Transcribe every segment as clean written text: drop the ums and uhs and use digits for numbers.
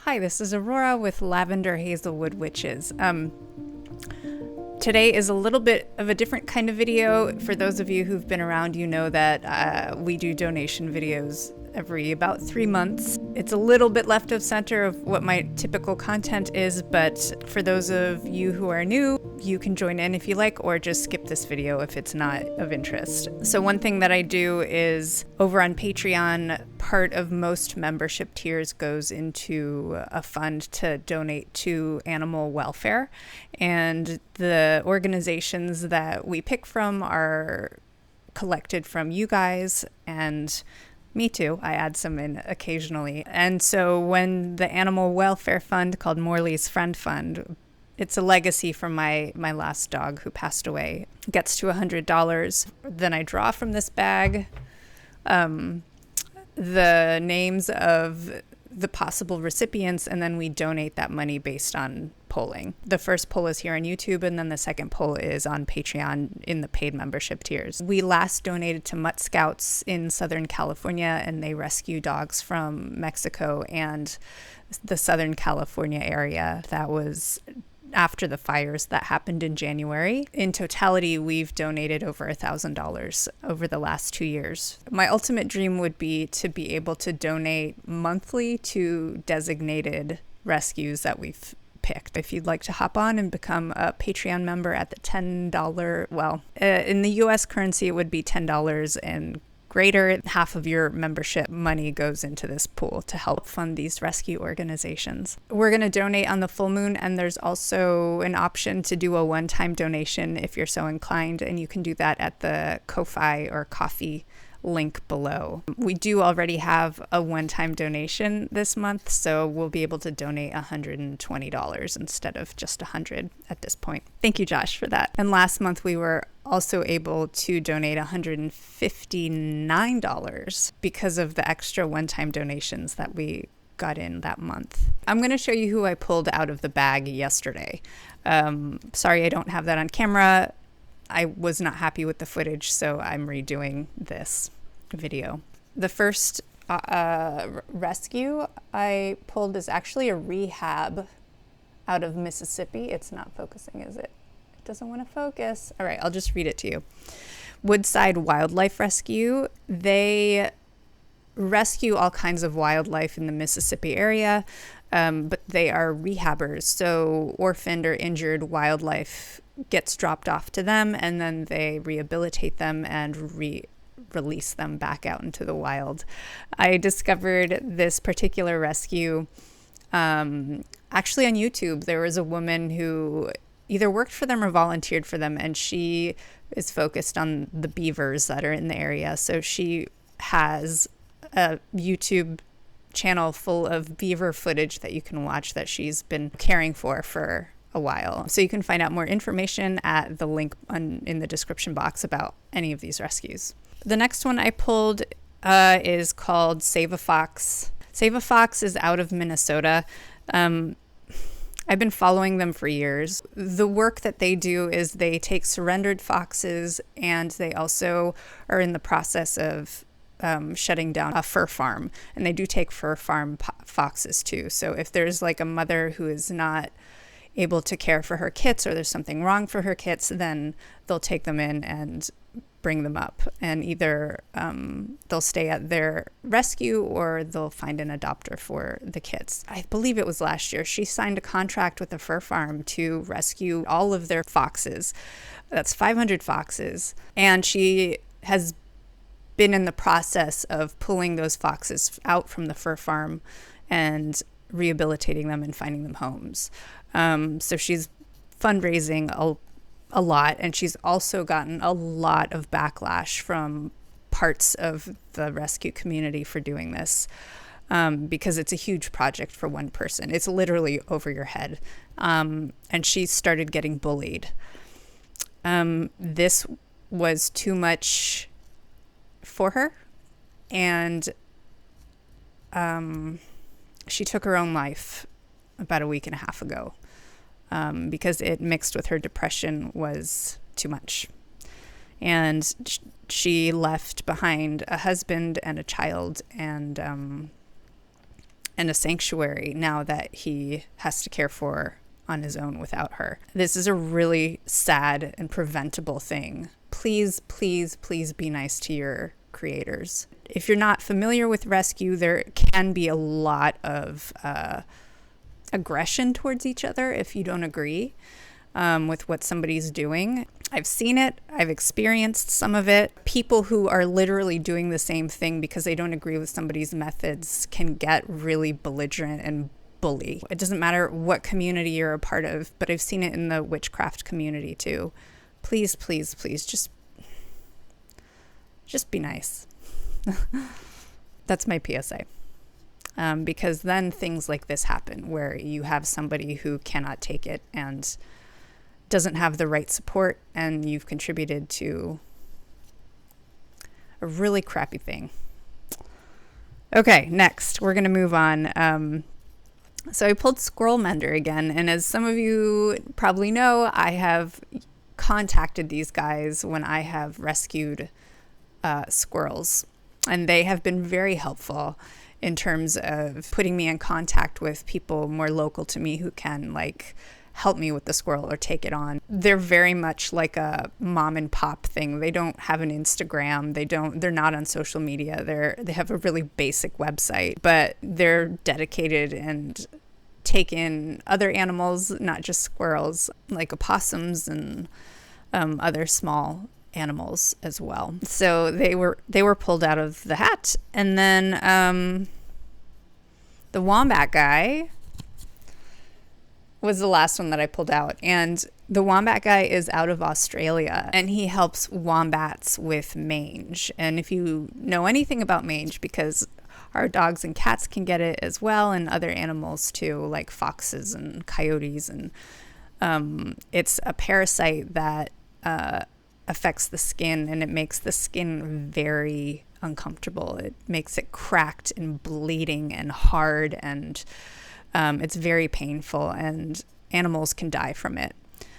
Hi, this is Aurora with Lavender, Hazelwood Witches. Today is a little bit of a different kind of video. For those of you who've been around, you know that we do donation videos every about 3 months. It's a little bit left of center of what my typical content is, but for those of you who are new, you can join in if you like, or just skip this video if it's not of interest. So one thing that I do is over on Patreon, part of most membership tiers goes into a fund to donate to animal welfare. And the organizations that we pick from are collected from you guys and me too. I add some in occasionally. And so when the animal welfare fund called Morley's Friend Fund, it's a legacy from my last dog who passed away, gets to $100. Then I draw from this bag the names of the possible recipients, and then we donate that money based on polling. The first poll is here on YouTube, and then the second poll is on Patreon in the paid membership tiers. We last donated to Mutt Scouts in Southern California, and they rescue dogs from Mexico and the Southern California area. That was after the fires that happened in January. In totality, we've donated over $1,000 over the last 2 years. My ultimate dream would be to be able to donate monthly to designated rescues that we've picked. If you'd like to hop on and become a Patreon member at the $10, in the US currency, it would be $10 and greater. Half of your membership money goes into this pool to help fund these rescue organizations. We're going to donate on the full moon, and there's also an option to do a one-time donation if you're so inclined, and you can do that at the Ko-Fi or Ko-fi link below. We do already have a one-time donation this month, so we'll be able to donate $120 instead of just $100 at this point. Thank you, Josh, for that. And last month we were also able to donate $159 because of the extra one-time donations that we got in that month. I'm going to show you who I pulled out of the bag yesterday. Sorry I don't have that on camera. I was not happy with the footage, so I'm redoing this video. The first rescue I pulled is actually a rehab out of Mississippi. It's not focusing, is it? It doesn't want to focus. All right, I'll just read it to you. Woodside Wildlife Rescue. They rescue all kinds of wildlife in the Mississippi area, but they are rehabbers. So orphaned or injured wildlife gets dropped off to them, and then they rehabilitate them and release them back out into the wild. I discovered this particular rescue actually on YouTube. There was a woman who either worked for them or volunteered for them, and she is focused on the beavers that are in the area. So she has a YouTube channel full of beaver footage that you can watch that she's been caring for a while. So you can find out more information at the link in the description box about any of these rescues. The next one I pulled is called Save a Fox. Save a Fox is out of Minnesota. I've been following them for years. The work that they do is they take surrendered foxes, and they also are in the process of shutting down a fur farm. And they do take fur farm foxes too. So if there's like a mother who is not able to care for her kits, or there's something wrong for her kits, then they'll take them in and bring them up, and either they'll stay at their rescue or they'll find an adopter for the kits. I believe it was last year she signed a contract with a fur farm to rescue all of their foxes. That's 500 foxes, and she has been in the process of pulling those foxes out from the fur farm and rehabilitating them and finding them homes. So she's fundraising a lot, and she's also gotten a lot of backlash from parts of the rescue community for doing this, because it's a huge project for one person. It's literally over your head. And she started getting bullied. This was too much for her, and she took her own life about a week and a half ago, because it mixed with her depression was too much. And she left behind a husband and a child, and and a sanctuary now that he has to care for on his own without her. This is a really sad and preventable thing. Please, please, please be nice to your creators. If you're not familiar with rescue, there can be a lot of aggression towards each other if you don't agree with what somebody's doing. I've seen it. I've experienced some of it. People who are literally doing the same thing because they don't agree with somebody's methods can get really belligerent and bully. It doesn't matter what community you're a part of, but I've seen it in the witchcraft community too. Please, please, please, just be nice. That's my PSA. Because then things like this happen where you have somebody who cannot take it and doesn't have the right support, and you've contributed to a really crappy thing. Okay, next, we're going to move on. So I pulled Squirrel Mender again, and as some of you probably know, I have contacted these guys when I have rescued squirrels, and they have been very helpful in terms of putting me in contact with people more local to me who can help me with the squirrel or take it on. They're very much like a mom and pop thing. They don't have an Instagram. They're not on social media. They have a really basic website, but they're dedicated and take in other animals, not just squirrels, like opossums and other small animals as well. So they were pulled out of the hat. And then the wombat guy was the last one that I pulled out. And the wombat guy is out of Australia, and he helps wombats with mange. And if you know anything about mange, because our dogs and cats can get it as well, and other animals too, like foxes and coyotes, and it's a parasite that affects the skin, and it makes the skin very uncomfortable. It makes it cracked and bleeding and hard, and it's very painful, and animals can die from it.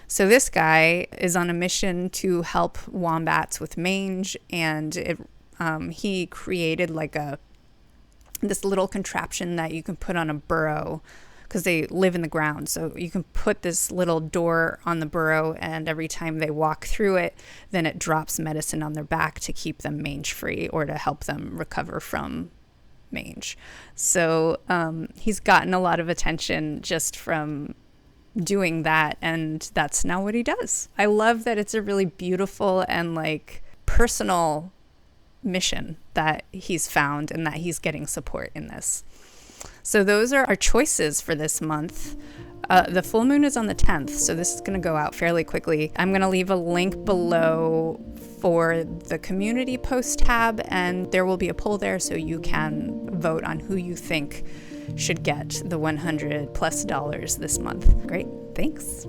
So this guy is on a mission to help wombats with mange, and he created this little contraption that you can put on a burrow, because they live in the ground. So you can put this little door on the burrow, and every time they walk through it, then it drops medicine on their back to keep them mange free or to help them recover from mange. So he's gotten a lot of attention just from doing that, and that's now what he does. I love that it's a really beautiful and personal mission that he's found, and that he's getting support in this. So those are our choices for this month. The full moon is on the 10th, so this is going to go out fairly quickly. I'm going to leave a link below for the community post tab, and there will be a poll there so you can vote on who you think should get the $100+ this month. Great, thanks.